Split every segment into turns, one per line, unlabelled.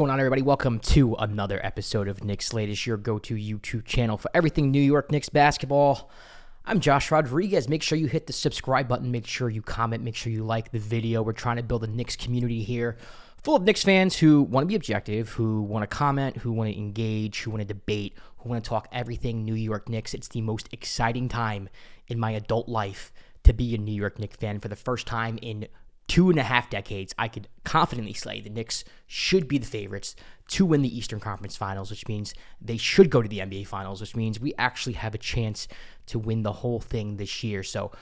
going on, everybody? Welcome to another episode of Knicks Latest, your go-to YouTube channel for everything New York Knicks basketball. I'm Josh Rodriguez. Make sure you hit the subscribe button. Make sure you comment. Make sure you like the video. We're trying to build a Knicks community here full of Knicks fans who want to be objective, who want to comment, who want to engage, who want to debate, who want to talk everything New York Knicks. It's the most exciting time in my adult life to be a New York Knicks fan. For the first time in 2.5 decades, I could confidently say the Knicks should be the favorites to win the Eastern Conference Finals, which means they should go to the NBA Finals, which means we actually have a chance to win the whole thing this year. So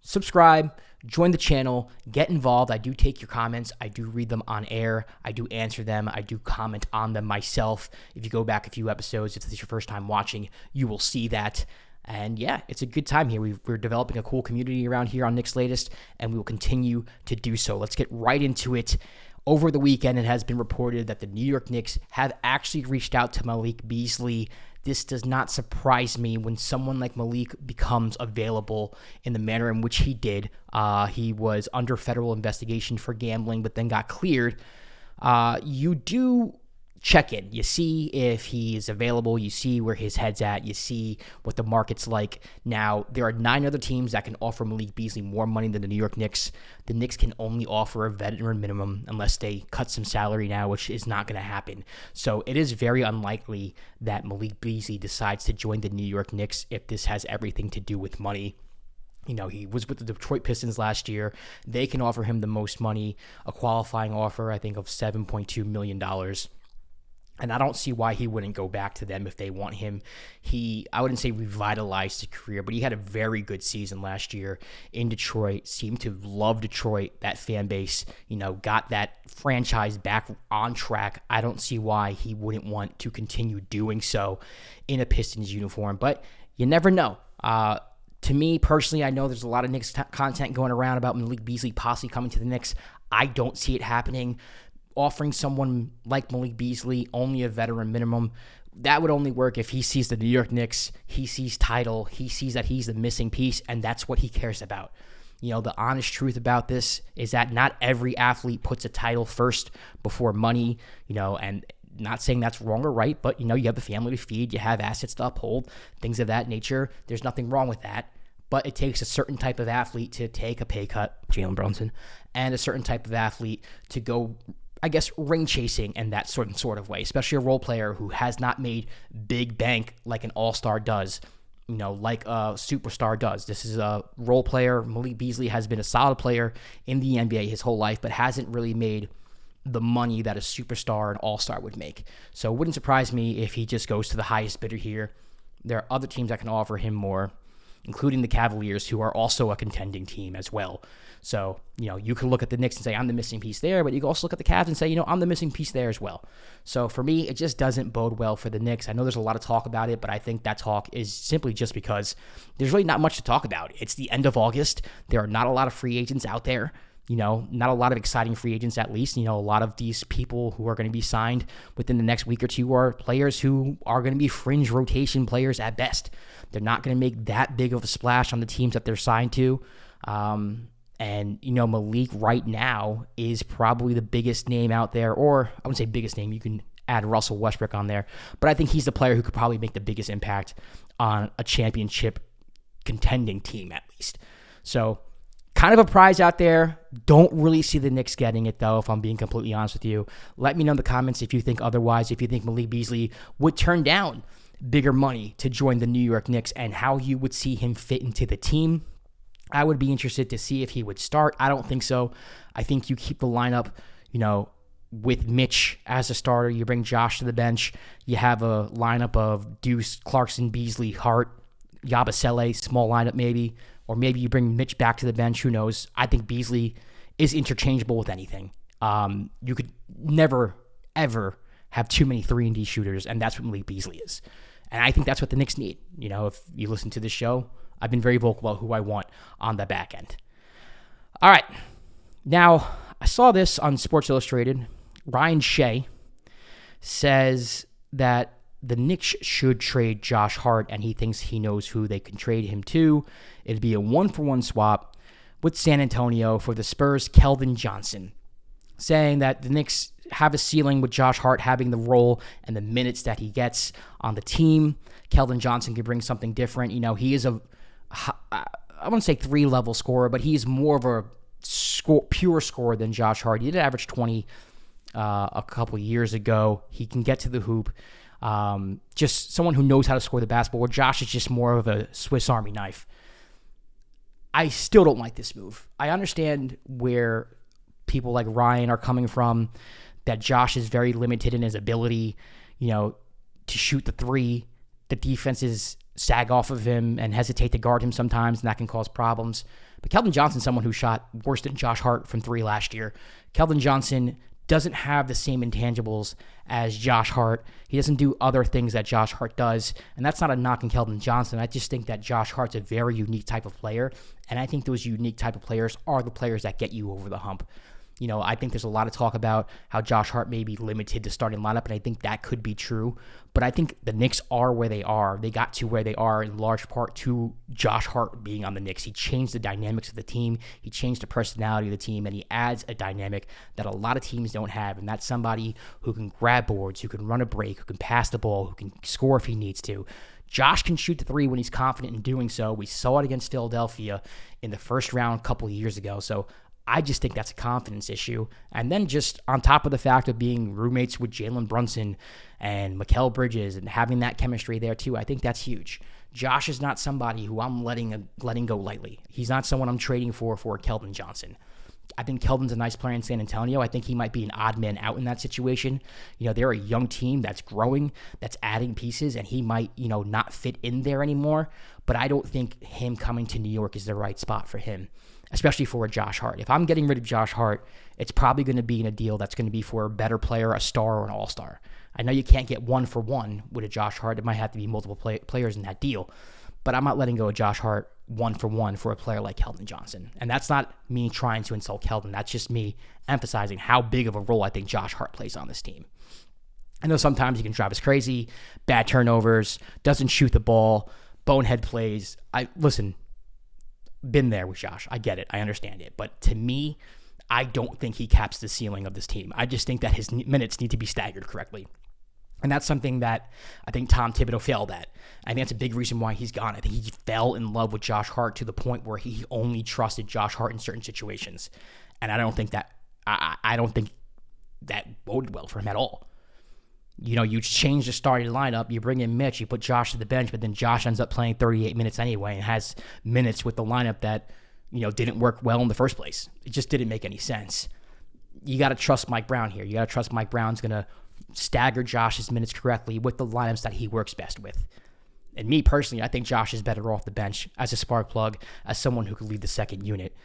subscribe, join the channel, get involved. I do take your comments. I do read them on air. I do answer them. I do comment on them myself. If you go back a few episodes, if this is your first time watching, you will see that. And yeah, it's a good time here. We're developing a cool community around here on Knicks Latest, and we will continue to do so. Let's get right into it. Over the weekend, it has been reported that the New York Knicks have actually reached out to Malik Beasley. This does not surprise me when someone like Malik becomes available in the manner in which he did. He was under federal investigation for gambling, but then got cleared. You do check in. You see if he is available. You see where his head's at. You see what the market's like. Now, there are 9 other teams that can offer Malik Beasley more money than the New York Knicks. The Knicks can only offer a veteran minimum unless they cut some salary now, which is not going to happen. So it is very unlikely that Malik Beasley decides to join the New York Knicks if this has everything to do with money. You know, he was with the Detroit Pistons last year. They can offer him the most money, a qualifying offer, I think, of $7.2 million. And I don't see why he wouldn't go back to them if they want him. I wouldn't say revitalized his career, but he had a very good season last year in Detroit, seemed to love Detroit, that fan base, got that franchise back on track. I don't see why he wouldn't want to continue doing so in a Pistons uniform, but you never know. To me, personally, I know there's a lot of Knicks content going around about Malik Beasley possibly coming to the Knicks. I don't see it happening. Offering someone like Malik Beasley only a veteran minimum, that would only work if he sees the New York Knicks, he sees title, he sees that he's the missing piece, and that's what he cares about. The honest truth about this is that not every athlete puts a title first before money, and not saying that's wrong or right, but, you have a family to feed, you have assets to uphold, things of that nature. There's nothing wrong with that. But it takes a certain type of athlete to take a pay cut, Jalen Brunson, and a certain type of athlete to go, I guess, ring chasing in that sort of way, especially a role player who has not made big bank like an all-star does, like a superstar does. This is a role player. Malik Beasley has been a solid player in the NBA his whole life, but hasn't really made the money that a superstar and all-star would make. So it wouldn't surprise me if he just goes to the highest bidder here. There are other teams that can offer him more, including the Cavaliers, who are also a contending team as well. So, you can look at the Knicks and say, I'm the missing piece there, but you can also look at the Cavs and say, I'm the missing piece there as well. So for me, it just doesn't bode well for the Knicks. I know there's a lot of talk about it, but I think that talk is simply just because there's really not much to talk about. It's the end of August. There are not a lot of free agents out there. Not a lot of exciting free agents, at least. A lot of these people who are going to be signed within the next week or two are players who are going to be fringe rotation players at best. They're not going to make that big of a splash on the teams that they're signed to. And Malik right now is probably the biggest name out there, or I wouldn't say biggest name. You can add Russell Westbrook on there. But I think he's the player who could probably make the biggest impact on a championship contending team, at least. So kind of a prize out there. Don't really see the Knicks getting it, though, if I'm being completely honest with you. Let me know in the comments if you think otherwise, if you think Malik Beasley would turn down bigger money to join the New York Knicks, and how you would see him fit into the team. I would be interested to see if he would start. I don't think so. I think you keep the lineup, with Mitch as a starter. You bring Josh to the bench. You have a lineup of Deuce, Clarkson, Beasley, Hart, Yabusele, small lineup maybe. Or maybe you bring Mitch back to the bench. Who knows? I think Beasley is interchangeable with anything. You could never, ever have too many 3-and-D shooters, and that's what Malik Beasley is. And I think that's what the Knicks need. If you listen to this show, I've been very vocal about who I want on the back end. All right. Now, I saw this on Sports Illustrated. Ryan Shea says that the Knicks should trade Josh Hart, and he thinks he knows who they can trade him to. It'd be a 1-for-1 swap with San Antonio for the Spurs' Keldon Johnson. saying that the Knicks have a ceiling with Josh Hart having the role and the minutes that he gets on the team. Keldon Johnson could bring something different. He is I wouldn't say 3-level scorer, but he's more of a pure scorer than Josh Hart. He did average 20 a couple years ago. He can get to the hoop. Just someone who knows how to score the basketball, where Josh is just more of a Swiss Army knife. I still don't like this move. I understand where people like Ryan are coming from, that Josh is very limited in his ability, to shoot the three. The defenses sag off of him and hesitate to guard him sometimes, and that can cause problems. But Keldon Johnson's someone who shot worse than Josh Hart from three last year. Keldon Johnson doesn't have the same intangibles as Josh Hart. He doesn't do other things that Josh Hart does, and that's not a knock on Keldon Johnson. I just think that Josh Hart's a very unique type of player, and I think those unique type of players are the players that get you over the hump. I think there's a lot of talk about how Josh Hart may be limited to starting lineup, and I think that could be true. But I think the Knicks are where they are. They got to where they are in large part to Josh Hart being on the Knicks. He changed the dynamics of the team. He changed the personality of the team, and he adds a dynamic that a lot of teams don't have, and that's somebody who can grab boards, who can run a break, who can pass the ball, who can score if he needs to. Josh can shoot the three when he's confident in doing so. We saw it against Philadelphia in the first round a couple of years ago. So I just think that's a confidence issue. And then just on top of the fact of being roommates with Jalen Brunson and Mikal Bridges and having that chemistry there too, I think that's huge. Josh is not somebody who I'm letting go lightly. He's not someone I'm trading for Keldon Johnson. I think Keldon's a nice player in San Antonio. I think he might be an odd man out in that situation. They're a young team that's growing, that's adding pieces, and he might, not fit in there anymore. But I don't think him coming to New York is the right spot for him, especially for Josh Hart. If I'm getting rid of Josh Hart, it's probably going to be in a deal that's going to be for a better player, a star, or an all-star. I know you can't get 1-for-1 with a Josh Hart. It might have to be multiple players in that deal. But I'm not letting go of Josh Hart 1-for-1 for a player like Keldon Johnson. And that's not me trying to insult Keldon. That's just me emphasizing how big of a role I think Josh Hart plays on this team. I know sometimes he can drive us crazy, bad turnovers, doesn't shoot the ball, bonehead plays. Been there with Josh. I get it. I understand it. But to me, I don't think he caps the ceiling of this team. I just think that his minutes need to be staggered correctly. And that's something that I think Tom Thibodeau failed at. I think that's a big reason why he's gone. I think he fell in love with Josh Hart to the point where he only trusted Josh Hart in certain situations. And I don't think that boded well for him at all. You change the starting lineup, you bring in Mitch, you put Josh to the bench, but then Josh ends up playing 38 minutes anyway and has minutes with the lineup that, didn't work well in the first place. It just didn't make any sense. You got to trust Mike Brown here. You got to trust Mike Brown's going to stagger Josh's minutes correctly with the lineups that he works best with. And me personally, I think Josh is better off the bench as a spark plug, as someone who could lead the second unit.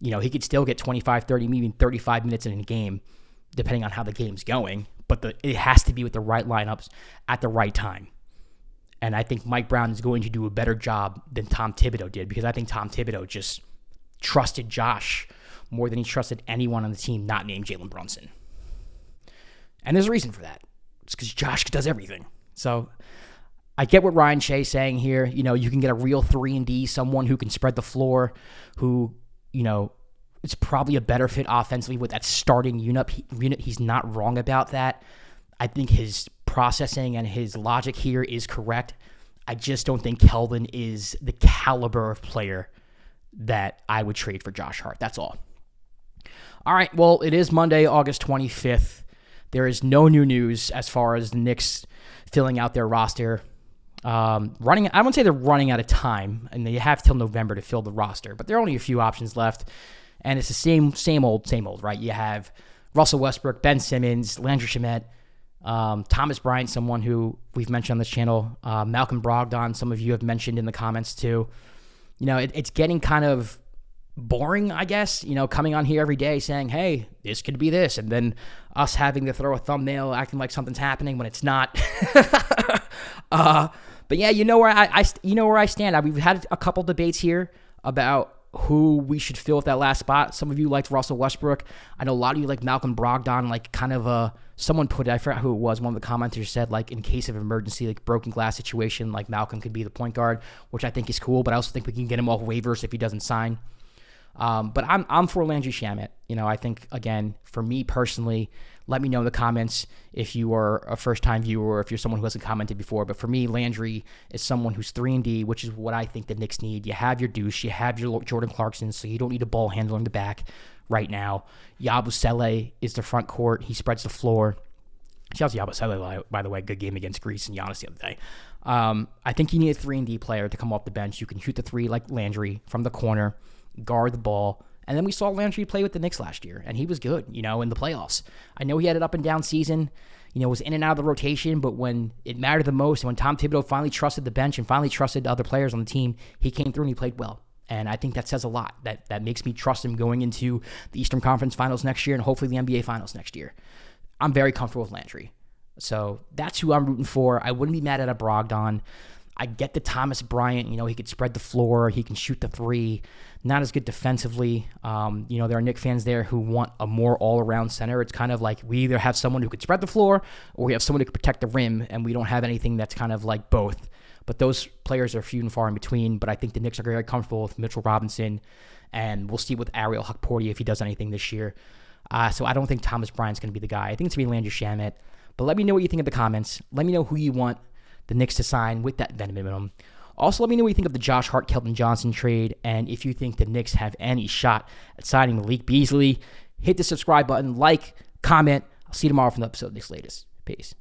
He could still get 25, 30, maybe 35 minutes in a game, depending on how the game's going. But it has to be with the right lineups at the right time. And I think Mike Brown is going to do a better job than Tom Thibodeau did, because I think Tom Thibodeau just trusted Josh more than he trusted anyone on the team not named Jalen Brunson. And there's a reason for that. It's because Josh does everything. So I get what Ryan Shea's saying here. You can get a real 3-and-D, someone who can spread the floor, who, it's probably a better fit offensively with that starting unit. He's not wrong about that. I think his processing and his logic here is correct. I just don't think Keldon is the caliber of player that I would trade for Josh Hart. That's all. All right, well, it is Monday, August 25th. There is no new news as far as the Knicks filling out their roster. I wouldn't say they're running out of time, and they have till November to fill the roster, but there are only a few options left. And it's the same old, right? You have Russell Westbrook, Ben Simmons, Landry Shamet, Thomas Bryant, someone who we've mentioned on this channel, Malcolm Brogdon, some of you have mentioned in the comments too. It's getting kind of boring, I guess, coming on here every day saying, hey, this could be this, and then us having to throw a thumbnail acting like something's happening when it's not. But yeah, where I stand. We've had a couple debates here about who we should fill with that last spot. Some of you liked Russell Westbrook. I know a lot of you like Malcolm Brogdon, like kind of someone put it, I forgot who it was, one of the commenters said, like, in case of emergency, like broken glass situation, like Malcolm could be the point guard, which I think is cool, but I also think we can get him off waivers if he doesn't sign. But I'm for Landry Shamet. I think, again, for me personally, let me know in the comments if you are a first-time viewer or if you're someone who hasn't commented before. But for me, Landry is someone who's 3-and-D, which is what I think the Knicks need. You have your Deuce, you have your Jordan Clarkson, so you don't need a ball handler in the back right now. Yabusele is the front court. He spreads the floor. Shout out to Yabusele, by the way, good game against Greece and Giannis the other day. I think you need a 3-and-D player to come off the bench. You can shoot the three like Landry from the corner, guard the ball. And then we saw Landry play with the Knicks last year, and he was good, in the playoffs. I know he had an up-and-down season, was in and out of the rotation, but when it mattered the most, and when Tom Thibodeau finally trusted the bench and finally trusted other players on the team, he came through and he played well. And I think that says a lot. That makes me trust him going into the Eastern Conference Finals next year and hopefully the NBA Finals next year. I'm very comfortable with Landry. So that's who I'm rooting for. I wouldn't be mad at a Brogdon. I get the Thomas Bryant, he could spread the floor, he can shoot the three, not as good defensively. There are Knicks fans there who want a more all-around center. It's kind of like we either have someone who could spread the floor or we have someone who could protect the rim, and we don't have anything that's kind of like both. But those players are few and far in between, but I think the Knicks are very comfortable with Mitchell Robinson, and we'll see with Ariel Hukporti if he does anything this year. So I don't think Thomas Bryant's going to be the guy. I think it's going to be Landry Shamet. But let me know what you think in the comments. Let me know who you want the Knicks to sign with that veteran minimum. Also, let me know what you think of the Josh Hart, Keldon Johnson trade, and if you think the Knicks have any shot at signing Malik Beasley. Hit the subscribe button, comment. I'll see you tomorrow for the episode of Knicks Latest. Peace.